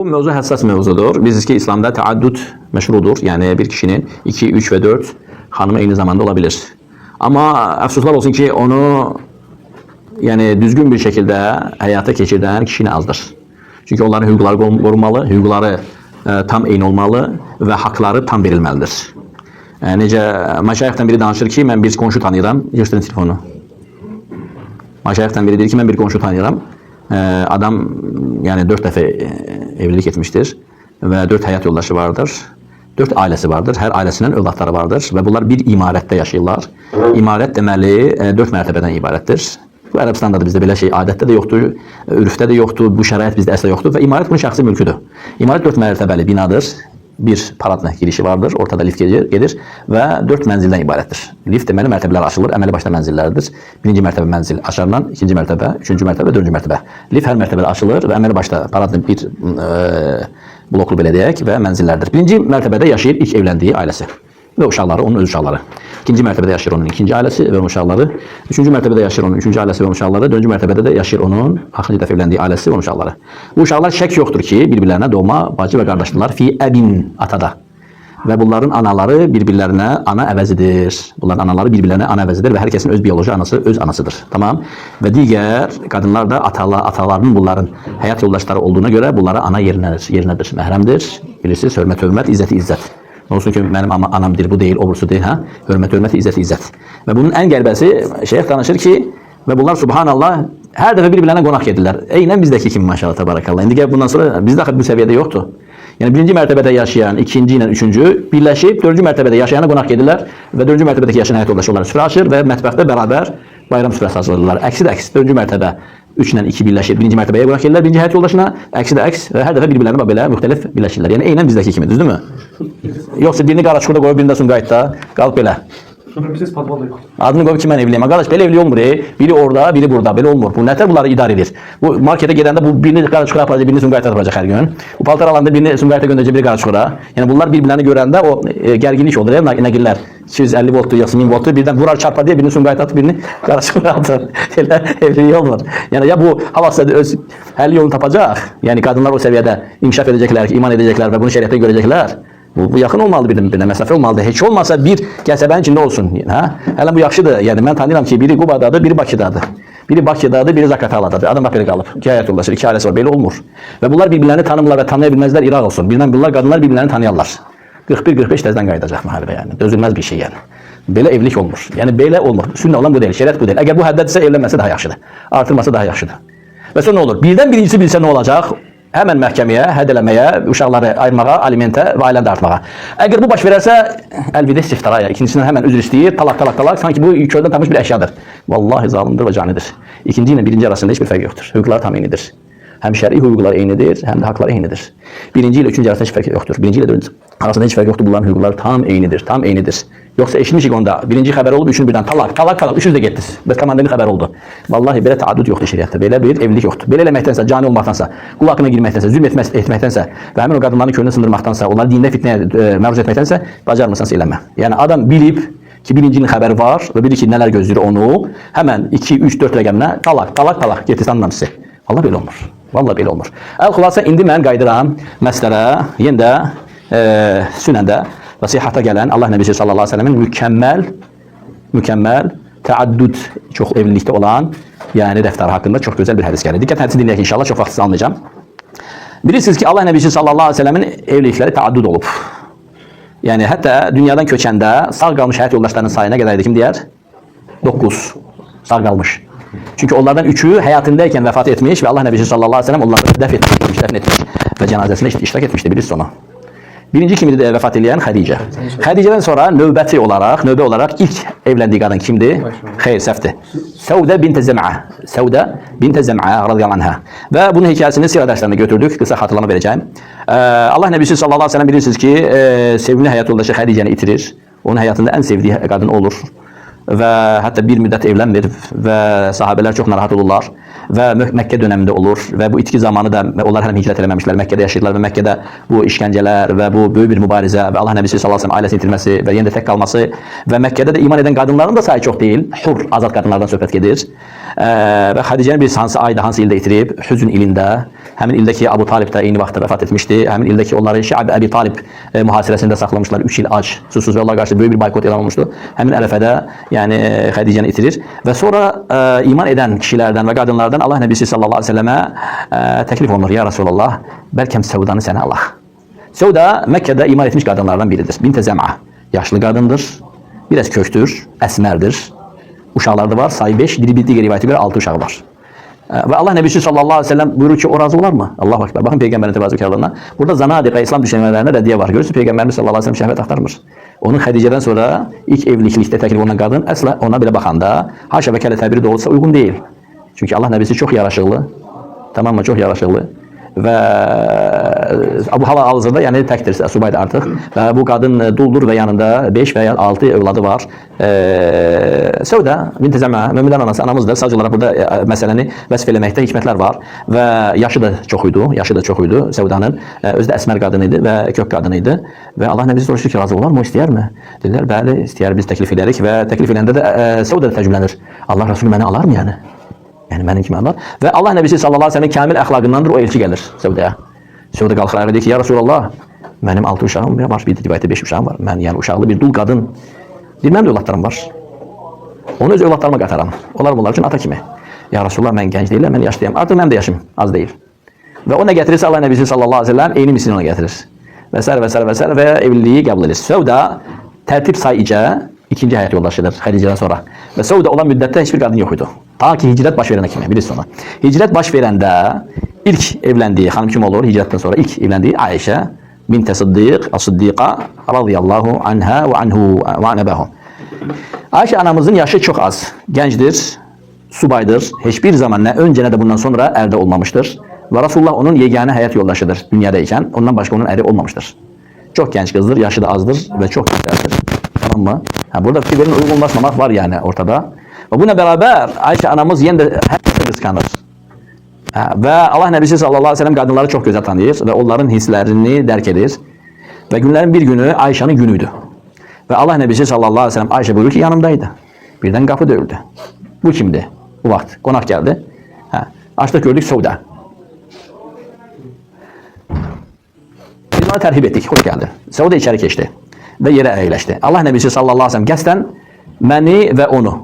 Bu mevzu həssas mevzudur. Bilirsiniz ki, İslamda təaddüd məşrudur. Yəni bir kişinin 2, 3 və 4 hanımı eyni zamanda ola bilir. Amma əfsuslar olsun ki, onu düzgün bir şəkildə həyata keçirdən kişi azdır. Çünki onların hüquqları qorunmalı, hüquqları tam eyni olmalı və haqları tam verilməlidir. Necə məşayixdən biri danışır ki, mən bir qonşu tanıyıram. Göstərin telefonu. Məşayixdən biri deyir ki, mən bir qonşu tanıyıram. Adam 4 dəfə evlilik etmişdir və 4 həyat yoldaşı vardır. 4 ailəsi vardır. Hər ailəsindən övladları vardır və bunlar bir imarətdə yaşayırlar. İmarət deməli 4 mərtəbədən ibarətdir. Bu Ərəbistanda da bizdə belə şey adətdə də yoxdur, ürfdə də yoxdur, bu şərait bizdə əsla yoxdur və imarət bunun şəxsi mülküdür. İmarət 4 mərtəbəli binadır. Bir paradla girişi vardır, ortada lift gedir və 4 mənzildən ibarətdir. Lift deməli mərtəbələr açılır, əməli başda mənzillərdir. Birinci mərtəbə mənzil aşağıdan, ikinci mərtəbə, üçüncü mərtəbə, dördüncü mərtəbə. Lift hər mərtəbədə açılır və əməli başda paradla bir bloklu belə deyək və mənzillərdir. Birinci mərtəbədə yaşayır ilk evləndiyi ailəsi və uşaqları, onun öz uşaqları. İkinci mərtəbədə yaşayır onun ikinci ailəsi və onun uşaqları. Üçüncü mərtəbədə yaşayır onun üçüncü ailəsi və onun uşaqları. Dördüncü mərtəbədə də yaşayır onun axırıncı dəfə evləndiyi ailəsi və onun uşaqları. Bu uşaqlar şək yoxdur ki, bir-birlərinə doğma bacı və qardaşdırlar fi əbin atada. Və bunların anaları bir-birlərinə ana əvəzidir. Bunların anaları bir-birlərinə ana əvəzidir və hər kəsin öz bioloji anası öz anasıdır. Tamam? Və digər qadınlar da atalarının bunların həyat yoldaşları olduğuna görə bunlara ana yerinədir, məhrəmdir. Bilirsiniz, hörmət, izzət, izzət. Olsun ki, mənim anamdır, bu deyil, obursu deyil, hə? Hörmət, izzət, izzət. Və bunun ən qərbəsi şeyx danışır ki, və bunlar subhanallah hər dəfə bir-birlərinə qonaq gedirlər. Eynən bizdəki kimi maşallah, tabarakallah. İndi gəl bundan sonra bizdə bu səviyyədə yoxdur. Yəni birinci mərtəbədə yaşayan, ikinci ilə üçüncü birləşib, dördüncü mərtəbədə yaşayana qonaq gedirlər və dördüncü mərtəbədəki yaşayan həyat yoldaşı onlara süfrə açır və mətbəxdə bərabər bayram süfrəsi hazırlayırlar. Əksi də əks, dördüncü mərtəbə 3 ilə 2 birləşir, birinci mərtəbəyə qonaq gedirlər, birinci həyat yoldaşına, əksi də əks və hər dəfə bir-birlərinə belə müxtəlif birləşirlər. Yəni eynən bizdəki kimi, düzdürmü? Yoxsa birini qaraçuqda qoyub, birində Sumqayıtda qalıb belə. Adını qoyub ki, mən evliyəm. Qardaş, belə evli olmur. Biri orada, biri burada. Belə olmur. Bu nətər bunları idarə edir? Bu markete gedəndə bu birini qaraçuqda aparacaq, birini Sumqayıtda aparacaq hər gün. Bu paltar alanda birini Sumqayıtda göndərəcək, biri qaraçuqda. Yəni bunlar bir-birlərini görəndə o gərginlik olur. Nəqillər 250 voltdur, yoxsa 1000 voltdur. Birdən vurar çarpar deyə birini Sumqayıtda atır, birini qaraçuqda atır. Elə evlilik olmur. Yəni ya bu hal-hazırda öz həlli yolunu tapacaq. Yəni qadınlar o səviyyədə inkişaf edəcəklər, iman edəcəklər və bunu şəriətdə görəcəklər. Bu yaxın olmalı bir-birinə, məsafə olmalıdır. Heç olmasa bir qəsəbənin içində olsun. Hələ bu yaxşıdır. Yəni mən tanıyıram ki, biri Qubadadır, biri Bakıdadır. Biri Bakıdadır, biri Zaqataladadır. Adam bax belə qalıb. 2 həyat yoldaşı, 2 ailəsi var. Belə olmur. Və bunlar bir-birlərini tanımırlar və tanıya bilməzlər, İraq olsun. Birdən bunlar qadınlar bir-birlərini tanıyarlar. 41-45 təzədən qayıdacaq müharibə yəni. Dözülməz bir şey yəni. Belə evlilik olmur. Yəni belə olmur. Sünnə olan bu deyil, şəriət bu deyil. Əgər bu həddədirsə evlənməsə daha yaxşıdır. Artırması daha yaxşıdır. Və sonra nə olur? Birdən birincisi bilsə nə olacaq? Həmən məhkəməyə, hədələməyə, uşaqları ayırmağa, alimentə və ailəni də artmağa. Əgər bu baş verərsə, əlvidə istiftaraya, ikincisindən həmən üzr istəyir, talaq, sanki bu kördən tapmış bir əşyadır. Vallahi zalimdir və canidir. İkinci ilə birinci arasında heç bir fərq yoxdur. Hüquqlar tam eynidir. Həm şəri hüquqlar eynidir, həm də haqları eynidir. Birinci ilə üçüncü arasında heç fərq yoxdur. Birinci ilə dördüncü arasında heç fərq yoxdur. Bunların hüquqları tam eynidir. Yoxsa eşitmişik onda. Birinci xəbər olub, üçüncü birdən talaq, üçüncü də getdiniz. Bəs komandanın xəbər oldu. Vallahi belə təaddüd yoxdur şəriətdə. Belə bir evlilik yoxdur. Belə eləməkdənsə, cani olmaqdansa, qul haqqına girməkdənsə, zülm etməkdənsə və həmin o qadınların könlünü sındırmaqdansa, onları dində fitnəyə məruz etməkdənsə, bacarmırsansa eləmə. Yəni adam bilib ki, birincinin xəbəri var və bilir ki, nələr gözləyir onu, həmən 2, 3, 4 rəqəminə talaq, getdiniz anlam sizə. Vallahi belə olmur. Vallahi belə olmur. Əl-xülasə indi mən qayıdıram məsələ yenə də sünəndə və sihhata gələn Allah Nəbisi sallallahu əleyhi və səlləmin mükəmməl təaddüd çox evlilikdə olan, yəni rəftarı haqqında çox gözəl bir hədis gəlir. Diqqət hədisini dinləyək inşallah, çox vaxtınızı almayacağam. Bilirsiniz ki, Allah Nəbisi sallallahu əleyhi və səlləmin evlilikləri təaddüd olub. Yəni hətta dünyadan köçəndə sağ qalmış həyat yoldaşlarının sayına qədər idi, kim deyər? 9 sağ qalmış. Çünki onlardan 3'ü həyatındaykən vəfat etmiş və Allah Nəbisi sallallahu əleyhi və səlləm onları dəfn etmiş və cənazəsində iştirak etmişdi, bilirsiniz onu. Birinci kim idi vəfat edən? Xədicə. Xədicədən sonra növbə olaraq ilk evləndiyi qadın kimdir? Xeyr, səhvdir. Səudə bintə Zəm'a radiyallahu anhə. Və bunun hekayəsini sirə dərslərində götürdük. Qısa xatırlama verəcəyim. Allah Nəbisi sallallahu əleyhi və səlləm bilirsiniz ki, sevimli həyat yoldaşı Xədicəni itirir. Onun həyatında ən sevdiyi qadın olur. Və hətta bir müddət evlənmir və sahabələr çox narahat olurlar və Məkkə dönəmində olur və bu itki zamanı da onlar hələm hicrət eləməmişlər, Məkkədə yaşayırlar və Məkkədə bu işgəncələr və bu böyük bir mübarizə və Allah Nəbisi sallallahu əleyhi və səlləm ailəsini itirməsi və yenə də tək qalması və Məkkədə də iman edən qadınların da sayı çox deyil, hur, azad qadınlardan söhbət gedir və Xədicəni bir hansı ayda, hansı ildə itirib, Hüzn ilində Həmin ildəki Abu Talib də eyni vaxtda vəfat etmişdi. Həmin ildəki onları Şəab Əbi Talib mühasirəsində saxlamışlar. 3 il ac, susuz və onlara qarşı böyük bir boykot elan olmuşdu. Həmin ərəfədə yəni Xədicəni itirir və sonra iman edən kişilərdən və qadınlardan Allah Nəbisi sallallahu əleyhi və səlləmə təklif olunur: "Ya Rasulullah, bəlkə Səudanı sənə Allah." Səuda Məkkədə iman etmiş qadınlardan biridir. Bint Zəm'a. Yaşlı qadındır, biraz köktür, əsmərdir. Uşaqları da var, sayı 5, bir digər rivayətə görə 6 uşağı var. Və Allah Nəbisi sallallahu aleyhi ve sellem buyurur ki, o razı olar mı? Allahu Ekber. Bakın Peygamberin təvazökarlığına. Burada zanadiqa, İslam düşənmələrində rəddiyə var. Görürsünüz, Peygamberimiz sallallahu aleyhi ve sellem şəhvət axtarmır. Onun Xədicədən sonra ilk evlilikdə təklif olunan qadın əsla ona belə baxanda haşa və kələ təbiri doğrultusa uyğun deyil. Çünki Allah Nəbisi çox yaraşıqlı, tamam mı? Çox yaraşıqlı. Və bu hal-hazırda yəni təkdir, subaydı artıq. Və bu qadın duldur və yanında 5 və ya 6 övladı var. Səuda bint Zəm'a, möminlərin anası, anamızdır. Sadəcə olaraq burada məsələni vəsf eləməkdə hikmətlər var. Və yaşı da çox idi, Səudanın. Özü də əsmər qadın idi və kök qadın idi. Və Allah Nəbisi soruşdu ki, razı olar mı, istəyərmi? Dedilər, bəli, istəyər, biz təklif edərik və təklif edəndə də Səuda da təəccüblənir. Allah Resulü məni alar mı yəni? Yəni mənim kimi alar. Və Allah Nəbisi sallallahu aleyhi ve sellem kamil əxlaqındandır, o elçi gəlir Səudaya. Səuda qalxır, ayağa deyir ki, ya Resulallah, mənim 6 uşağım var, bir rivayətdə 5 uşağım var. Mən yəni uşaqlı bir dul qadın. Deyir, mənim də övladlarım var. Onu öz övladlarıma qataram. Onlar bunlar üçün ata kimi. Ya Resulallah, mən gənc deyiləm, mən yaşlıyam. Artıq mənim də yaşım az deyil. Və o nə gətirirsə Allah Nəbisi sallallahu aleyhi ve sellem eyni mislini ona gətirir. Və s. və evliliyi qəbul edir. Səuda tərtib sayıca ikinci həyat yoldaşıdır Xədicədən sonra. Və Səuda olan müddətdə heç bir qadın yox idi. Ta ki hicrət baş verənə kimi, bilirsiniz onu. Hicrət baş verəndə ilk evləndiyi xanım kim olur? Hicrətdən sonra ilk evləndiyi Ayşə bint Sıddiq, As-Siddiqa radiyallahu anha və anhu və anabahu. Ayşə anamızın yaşı çox az, gəncdir, subaydır. Heç bir zaman nə öncə nə də bundan sonra ərdə olmamışdır. Və Rasulullah onun yeganə həyat yoldaşıdır dünyada ikən. Ondan başqa onun əri olmamışdır. Çox gənc qızdır, yaşı da azdır və çox gözəldir. Tamam mı? Burada fikirlərin uyğunlaşmamaq var yəni ortada. Və buna bərabər Ayşə anamız yenə də hətta qısqanır. Və Allah Nəbisi sallallahu aleyhi ve sellem qadınları çox gözəl tanıyır və onların hisslərini dərk edir. Və günlərin bir günü Ayşənin günüydü. Və Allah Nəbisi sallallahu aleyhi ve sellem Ayşə buyurur ki, yanımdaydı. Birdən qapı döyüldü. Bu kimdir? Bu vaxt qonaq gəldi. Açdıq gördük Səuda. Biz ona tərhib etdik, xoş gəldi. Səuda içəri keçdi və yerə əyləşdi. Allah Nəbisi sallallahu aleyhi ve sellem qəsdən məni və onu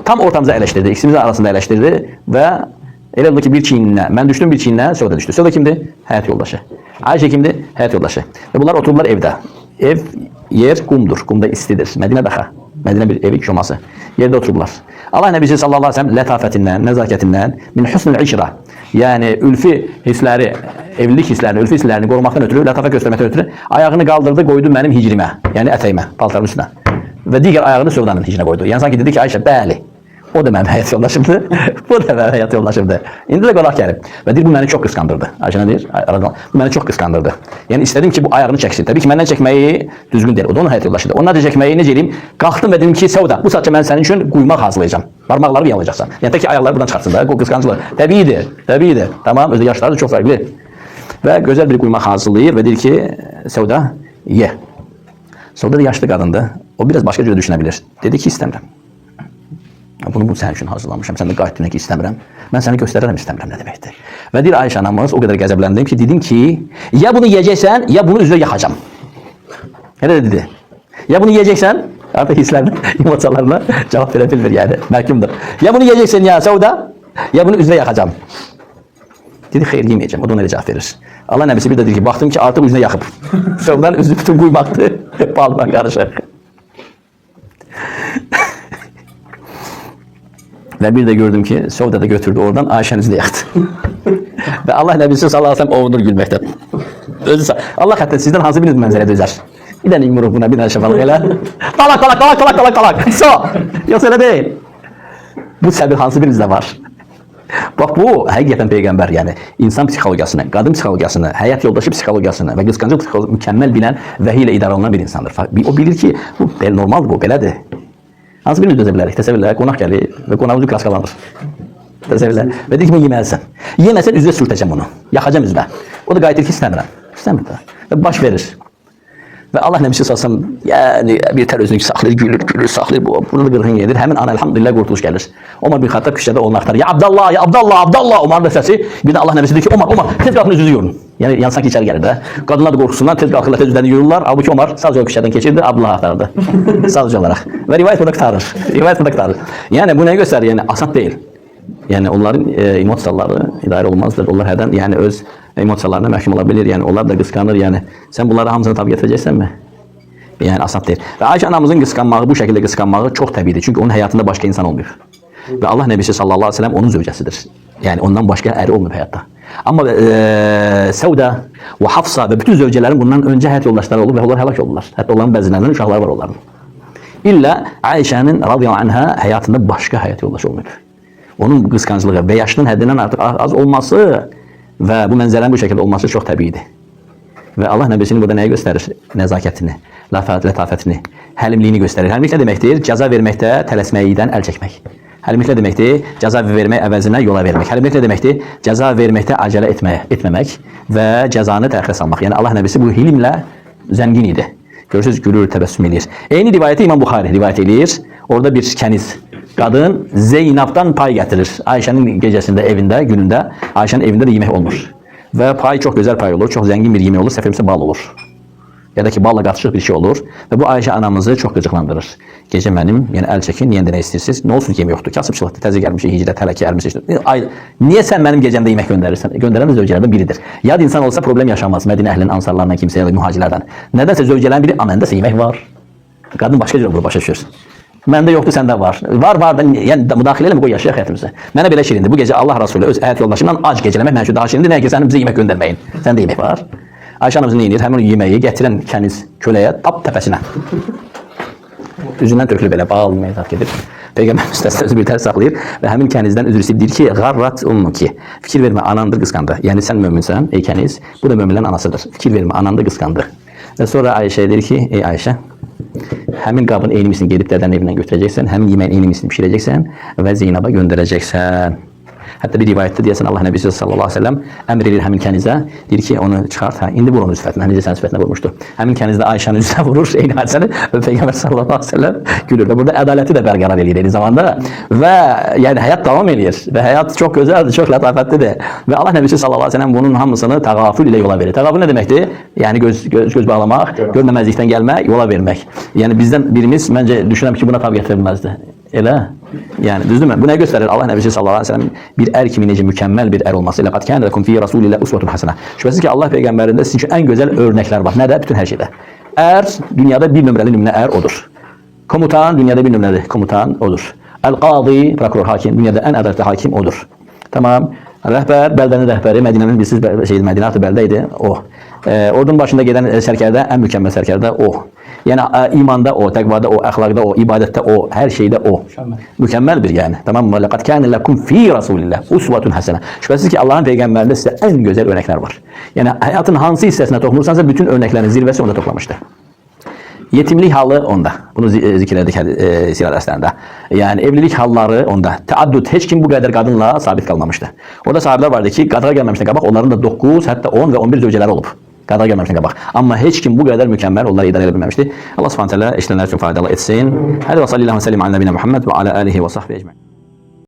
tam ortamıza əyləşdirdi, ikimizin arasında əyləşdirdi və elə oldu ki, bir çiyninə, mən düşdüm, bir çiyninə Səuda düşdü. Səuda kimdir? Həyat yoldaşı. Ayşə kimdir? Həyat yoldaşı. Və bunlar oturdular evdə. Ev, yer qumdur, qumda istidir. Mədinə daxa, Mədinə bir evi kişoması. Yerdə oturdular. Allah Nəbisi sallallahu aleyhi ve sellem lətafətindən, nəzakətindən, min husnul işra, yəni ülfi hissləri, evlilik hisslərini, ülfi hisslərini qorumaqdan ötürü, lətafə göstərməkdən ötürü ayağını qaldırdı, qoydu mənim hicrimə, yəni ətəyimə, paltarın üstünə. Və digər ayağını Səudanın hicrinə qoydu. Yəni sanki dedi ki, Ayşə, bəli, o da mənim həyat yoldaşımdır, bu da mənim həyat yoldaşımdır. İndi də qonaq gəlib. Və deyir, bu məni çox qısqandırdı. Ayşə nə deyir? Bu məni çox qısqandırdı. Yəni istədim ki, bu ayağını çəksin. Təbii ki, məndən çəkməyi düzgün deyil. O da onun həyat yoldaşıdır. Ondan da çəkməyi necə edeyim? Qalxdım və dedim ki, Səuda, bu saatca mən sənin üçün quymaq hazırlayacağam. Parmaqları yalayacaqsan. Yəni tək ki, ayaqları buradan çıxartsın da, qısqancılıq. Təbiidir, təbiidir. Tamam, özü yaşları da çox fərqli. Və gözəl bir quymaq hazırlayır və deyir ki, Səuda, ye. Səuda da yaşlı qadındır. O biraz başqa cürə düşünə bilir. Dedi ki, istəmirəm. Bunu sənin üçün hazırlamışam. Sən də qayıtdın ki, istəmirəm. Mən səni göstərərəm, istəmirəm nə deməkdir. Və deyir Ayşə anamız, o qədər qəzəbləndim ki, dedim ki, ya bunu yiyəcəksən, ya bunu üzrə yaxacam. Elə dedi. Ya bunu yiyəcəksən, artıq hisslərini, emosiyalarına cavab verə bilmir yəni, məhkumdur. Ya bunu yiyəcəksən ya Səuda, ya bunu üzrə yaxacam. Dedi, xeyr, yeməyəcəm. O da ona elə cavab verir. Allah Nəbisi bir də deyir ki, baxdım ki, artıq üzrə yaxıb. Səudanın üzrü bütün quymaqdır, baldan qarışıq. Və bir də gördüm ki, Səuda da götürdü oradan, Ayşənin üzrə yaxdı. Və Allah Nəbisi sallallahu aleyhi ve sellem ovunur gülməkdən. Allah hətta sizdən hansı biriniz mənzərə dözər? Bir dənə yumuruq buna, bir dənə şəfalıq elə. Talak. So! Yoxsa elə deyil. Bu səbir hansı birinizdə var? Bax bu, həqiqətən Peyğəmbər, yəni insan psixologiyasını, qadın psixologiyasını, həyat yoldaşı psixologiyasını və qısqancıq psixologiyasını mükəmməl bilən və ilə idarə olunan bir insandır. O bilir ki, bu normaldır, bu belədir. Hansı birimiz dözə bilərik, təsəvvürlər, qonaq gəlir və qonağımızı kraskalanır. Təsəvvürlər. Və deyir ki, mən yeməlisən. Yeməsən üzrə sürtəcəm onu, yaxacam üzrə. O da qayıtır ki, istəmirəm. İstəmir də. Və baş verir. Ve Allah Nebisi sallallahu aleyhi ve sellem yani bir tər özünü saxlayır, gülür, saxlayır. Burada qırğın gelir. Həmin an elhamdülillah qurtuluş gəlir. Ömər bin Xattab küçədə onu axtarır. Ya Abdallah, ya Abdallah, Abdallah. Ömər'in səsi. Bir də Allah Nebisi deyir ki, Ömər, tez qalxın üzünüzü yuyun. Yəni sanki içəri gəlir də. Qadınlar da qorxusundan tez qalxırlar, tez üzlərini yuyurlar. Halbuki Ömər sadəcə o küçədən keçirdi, Abdullah axtarırdı. Sadəcə olaraq. Və rivayət burada qurtarır. Yəni bu nəyi göstərir? Yəni asan deyil. Yəni onların emosiyaları idarə olmazdır. Onlar hərdən yəni öz emosiyalarına məhkum ola bilir. Yəni onlar da qısqanır. Yəni sən bunları hamısını tabi gətirəcəksənmi? Yəni asan deyil. Və Ayşə anamızın qısqanmağı, bu şəkildə qısqanmağı çox təbiidir. Çünki onun həyatında başqa insan olmuyor. Və Allah Nəbisi sallallahu aleyhi ve sellem onun zövcəsidir. Yəni ondan başqa əri olmuyor həyatda. Amma Səudə və Hafsa və bütün zövcələrin bundan öncə həyat yoldaşları olub və onlar həlak oldular. Hətta onların bəzilərinin uşaqları var onların. İlla Ayşənin radiyallahu anha həyatında başqa həyat yoldaşı olmuyor. Onun qısqancılığı və yaşının həddindən artıq az olması və bu mənzərənin bu şəkildə olması çox təbiidir. Və Allah Nəbisinin burada nəyi göstərir? Nəzakətini, lətafətini, həlimliyini göstərir. Həlimlik nə deməkdir? Cəza verməkdə tələsməkdən əl çəkmək. Həlimlik nə deməkdir? Cəza vermək əvəzinə yola vermək. Həlimlik nə deməkdir? Cəza verməkdə acələ etməmək və cəzanı təxirə salmaq. Yəni Allah Nəbisi bu hilimlə zəngin idi. Görürsünüz, gülür, təbəssüm edir. Eyni rivayəti İmam Buxari rivayət edir. Orada bir kəniz qadın Zeynab'dan pay gətirir. Ayşənin gecəsində, evində, günündə Ayşənin evində də yemək olmuş. Və pay çox gözəl pay olur, çox zəngin bir yemək olur, səfərimizdə bal olur. Ya da ki, balla qatışıq bir şey olur və bu Ayşə anamızı çox qıcıqlandırır. Gecə mənim, yəni əl çəkin, niyə nə istəyirsiniz? Nə olsun ki, yemək yoxdur, kasıbçılıqdır, təzə gəlmişik, hicrət, hələ ki, əlmişik. Niyə sən mənim gecəmdə yemək göndərirsən? Göndərən də zövcələrdən biridir. Yad insan olsa problem yaşamaz, Mədinə əhlinin, ansarlarından, kimsəyə, mühacirlərdən. Nədənsə zövcələrin biri, məndəsə yemək var. Qadın başqa cür bunu başa düşür. Məndə yoxdur, səndə var. Var da, yəni müdaxilə eləmə, qoy yaşayaq həyatımızı. Mənə belə şirindir. Bu gecə Allah Rasulü öz həyat yoldaşından ac gecələmək mənə üçün daha şirindir. Nəyə ki, sənin bizə yemək göndərməyin. Səndə yemək var. Ayşə anamız nə edir? Həmin yeməyi gətirən kəniz köləyə tap təpəsinə. Üzündən tökülü belə bal meyzat gedir. Peyğəmbərimiz də sözü bir tərs saxlayır və həmin kənizdən üzr istəyir. Deyir ki, "Qarrat ummuki." Fikir vermə, anandır qısqandı. Yəni sən möminsən, ey kəniz, bu da möminlərin anasıdır. Fikir vermə, anandır qısqandı. Və sonra Ayşəyə deyir ki, ey Ayşə, həmin qabın eynimisini gedib dədənin evindən götürəcəksən, həmin yeməyin eynimisini pişirəcəksən və Zeynaba göndərəcəksən. Hətta bir rivayətdə deyəsən Allah Nəbisi sallallahu aleyhi ve sellem əmr edir həmin kənizə, deyir ki, onu çıxart, indi vur onun sifətinə, necə sənin sifətinə vurmuşdu. Həmin kəniz də Ayşənin üzünə vurur, eyni hadisəni və Peyğəmbər sallallahu aleyhi ve sellem gülür. Və burada ədaləti də bərqərar edir eyni zamanda və yəni həyat davam edir və həyat çox gözəldir, çox lətafətlidir. Və Allah Nəbisi sallallahu aleyhi ve sellem bunun hamısını təğafül ilə yola verir. Təğafül nə deməkdir? Yəni göz bağlamaq, görməməzlikdən gəlmək, yola vermək. Yəni bizdən birimiz məncə düşünürəm ki, buna tab gətirə bilməzdi. Elə? Yəni düzdürmü? Bu nə göstərir? Allah Nəbisi sallallahu aleyhi ve sellem bir ər kimi necə mükəmməl bir ər olması. Laqad kana lakum fi rasulillahi uswatun hasana. Şübhəsiz ki, Allah peyğəmbərində sizin üçün ən gözəl örnəklər var. Nədə? Bütün hər şeydə. Ər dünyada bir nömrəli ər odur. Komutan dünyada bir nömrəli komutan odur. El-qadi, prokuror, hakim dünyada ən ədalətli hakim odur. Tamam. Rəhbər, bəldənin rəhbəri, Mədinənin bilsiz Mədinə artı bəldə idi o. Ordunun başında gedən sərkərdə ən mükəmməl sərkərdə o. Yəni imanda o, təqvada o, əxlaqda o, ibadətdə o, hər şeydə o. Mükəmməl bir yəni. Tamam mı? Laqad kana lakum fi rasulillah uswatun hasana. Şübhəsiz ki, Allahın peyğəmbərində sizə ən gözəl örnəklər var. Yəni həyatın hansı hissəsinə toxunursansa bütün örnəklərin zirvəsi onda toplamışdı. Yetimlik halı onda. Bunu zikr etdik sirat dərslərində. Yəni evlilik halları onda. Təaddüd, heç kim bu qədər qadınla sabit qalmamışdı. Orada sahabelər vardı ki, qadıra gəlməmişdən qabaq onların da 9, hətta 10 və 11 zövcələri olub. Qadıra gəlməmişdən qabaq. Amma heç kim bu qədər mükəmməl onları idarə edə bilməmişdi. Allah Subhanahu taala eşidənlər üçün faydalı etsin. Hədə və sallallahu əleyhi və səlləm alə nəbiyinə Muhammed və alə alihi və sahbihi ecmaîn.